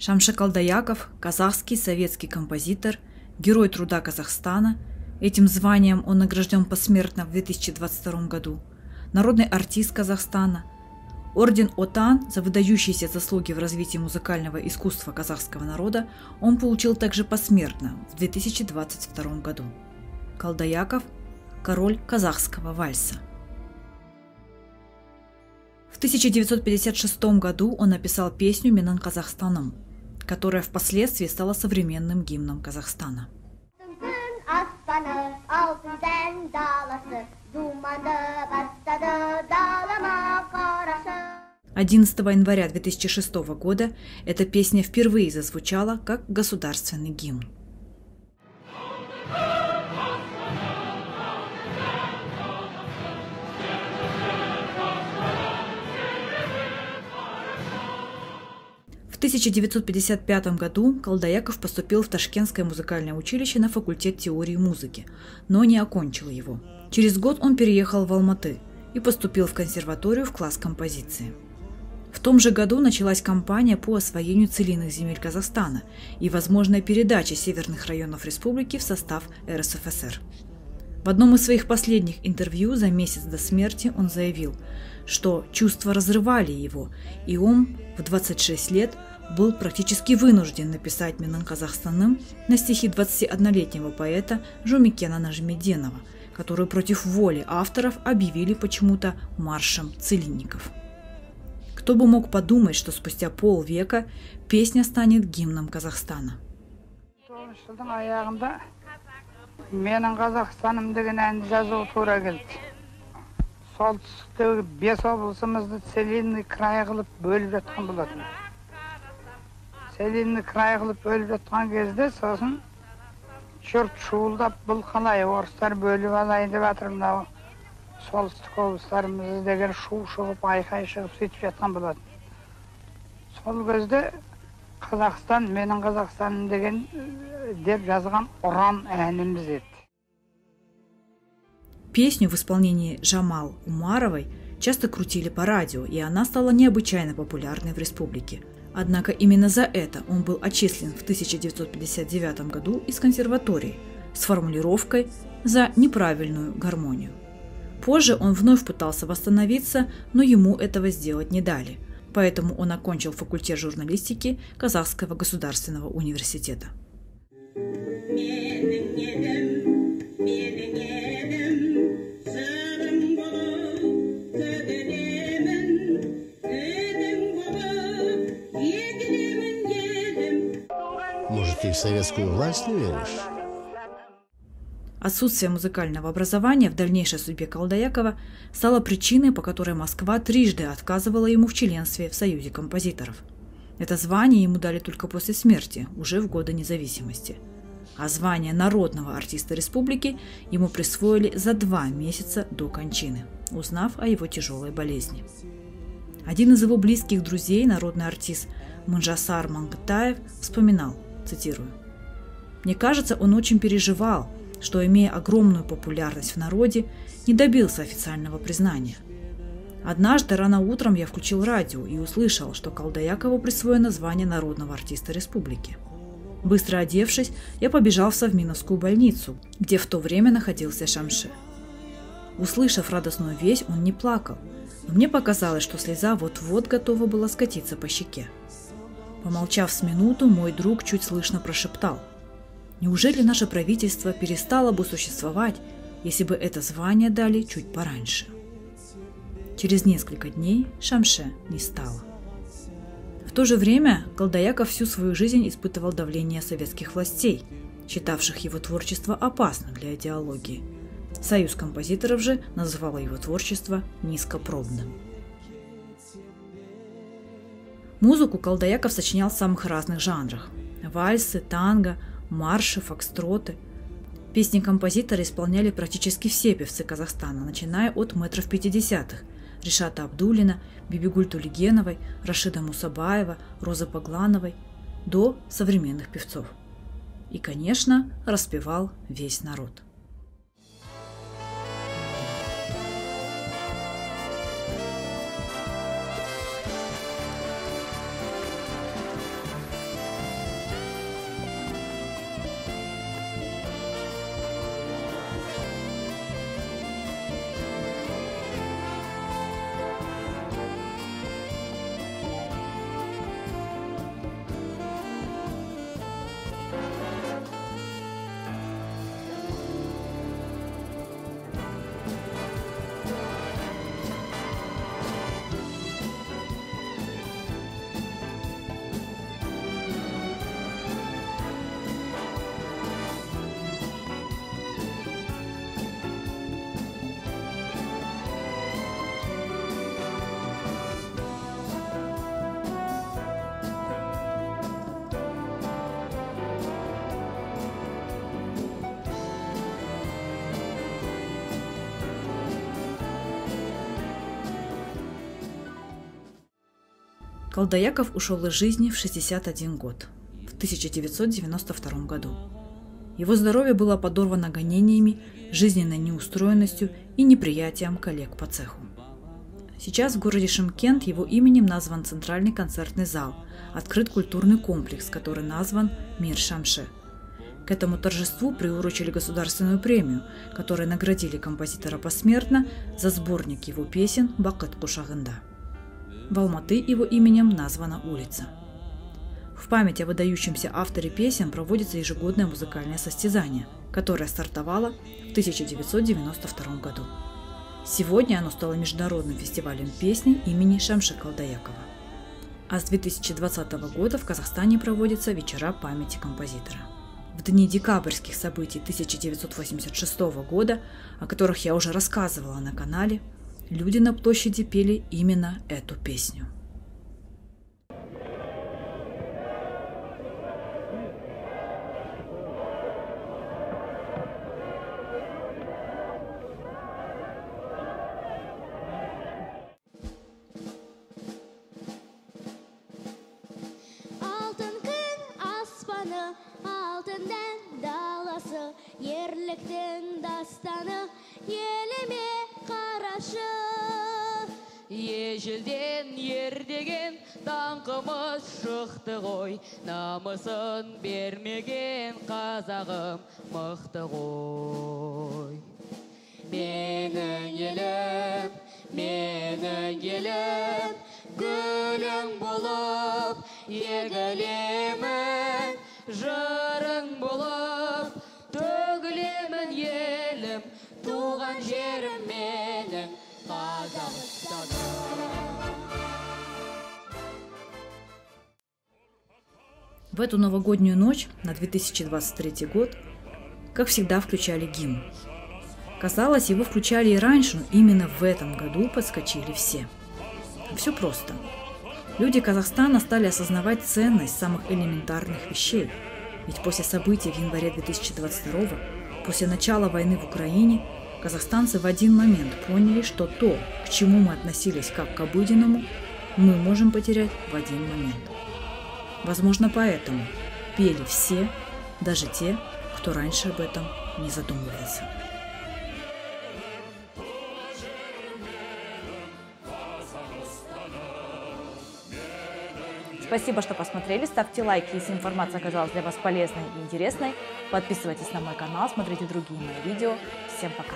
Шамше Калдаяков – казахский советский композитор, Герой труда Казахстана. Этим званием он награжден посмертно в 2022 году. Народный артист Казахстана. Орден Отан за выдающиеся заслуги в развитии музыкального искусства казахского народа он получил также посмертно в 2022 году. Калдаяков – король казахского вальса. В 1956 году он написал песню «Менің Казахстаным», которая впоследствии стала современным гимном Казахстана. 11 января 2006 года эта песня впервые зазвучала как государственный гимн. В 1955 году Калдаяков поступил в Ташкентское музыкальное училище на факультет теории музыки, но не окончил его. Через год он переехал в Алматы и поступил в консерваторию в класс композиции. В том же году началась кампания по освоению целинных земель Казахстана и возможная передача северных районов республики в состав РСФСР. В одном из своих последних интервью за месяц до смерти он заявил, что чувства разрывали его, и он в 26 лет был практически вынужден написать «Менің Казахстаным» на стихи 21-летнего поэта Жумикена Нажмеденова, которую против воли авторов объявили почему-то маршем целинников. Кто бы мог подумать, что спустя полвека песня станет гимном Казахстана. «Менің Қазақстаным» деген әнді жазуға тура келді. Солтүстіктегі 5 облысымызды целинный край қылып бөліп жатқан болатын. Целинный край қылып бөліп жатқан кезде сосын жұрт шуылдап, бұл қалай орыстар бөліп алайын деп жатыр, мынау солтүстік облыстарымызды деген шу шығып, айқай шығып сөйтіп жатқан болатын. Сол кезде Қазақстан, менің Қазақстаным деген деп жазған ұран әніміз еді. Песню в исполнении Жамал Умаровой часто крутили по радио, и она стала необычайно популярной в республике. Однако именно за это он был отчислен в 1959 году из консерватории с формулировкой «за неправильную гармонию». Позже он вновь пытался восстановиться, но ему этого сделать не дали. Поэтому он окончил факультет журналистики Казахского государственного университета. Может, ты в советскую власть не веришь? Отсутствие музыкального образования в дальнейшей судьбе Калдаякова стало причиной, по которой Москва трижды отказывала ему в членстве в Союзе композиторов. Это звание ему дали только после смерти, уже в годы независимости. А звание народного артиста республики ему присвоили за 2 месяца до кончины, узнав о его тяжелой болезни. Один из его близких друзей, народный артист Мунжасар Мангтаев, вспоминал, цитирую: «Мне кажется, он очень переживал, что, имея огромную популярность в народе, не добился официального признания. Однажды рано утром я включил радио и услышал, что Калдаякову присвоено звание народного артиста республики. Быстро одевшись, я побежал в Совминовскую больницу, где в то время находился Шамше. Услышав радостную весть, он не плакал, но мне показалось, что слеза вот-вот готова была скатиться по щеке. Помолчав с минуту, мой друг чуть слышно прошептал: неужели наше правительство перестало бы существовать, если бы это звание дали чуть пораньше?» Через несколько дней Шамше не стало. В то же время Калдаяков всю свою жизнь испытывал давление советских властей, считавших его творчество опасным для идеологии. Союз композиторов же называл его творчество низкопробным. Музыку Калдаяков сочинял в самых разных жанрах – вальсы, танго, марши, фокстроты. Песни композитора исполняли практически все певцы Казахстана, начиная от мэтров 50-х – Ришата Абдуллина, Бибигуль Тулигеновой, Рашида Мусабаева, Розы Паглановой – до современных певцов. И, конечно, распевал весь народ. Колдаяков ушел из жизни в 61 год, в 1992 году. Его здоровье было подорвано гонениями, жизненной неустроенностью и неприятием коллег по цеху. Сейчас в городе Шымкент его именем назван Центральный концертный зал, открыт культурный комплекс, который назван «Мир Шамше». К этому торжеству приурочили государственную премию, которой наградили композитора посмертно за сборник его песен «Бакыт Кушагында». В Алматы его именем названа улица. В память о выдающемся авторе песен проводится ежегодное музыкальное состязание, которое стартовало в 1992 году. Сегодня оно стало международным фестивалем песни имени Шамши Колдаякова. А с 2020 года в Казахстане проводятся вечера памяти композитора. В дни декабрьских событий 1986 года, о которых я уже рассказывала на канале, люди на площади пели именно эту песню. Алтынден даласы, ерліктен дастаны, еліме қарашы. Ежелден ердеген даңқымыз шықты ғой, намысын бермеген қазағым мықты ғой. Менің елім, гүлің болып егілемін, жырың болып төгілемін елім, туған жерім менің Қазақстаным. В эту новогоднюю ночь на 2023 год, как всегда, включали гимн. Казалось, его включали и раньше, но именно в этом году подскочили все. Все просто. Люди Казахстана стали осознавать ценность самых элементарных вещей. Ведь после событий в январе 2022, после начала войны в Украине, казахстанцы в один момент поняли, что то, к чему мы относились как к обыденному, мы можем потерять в один момент. Возможно, поэтому пели все, даже те, кто раньше об этом не задумывался. Спасибо, что посмотрели. Ставьте лайки, если информация оказалась для вас полезной и интересной. Подписывайтесь на мой канал, смотрите другие мои видео. Всем пока!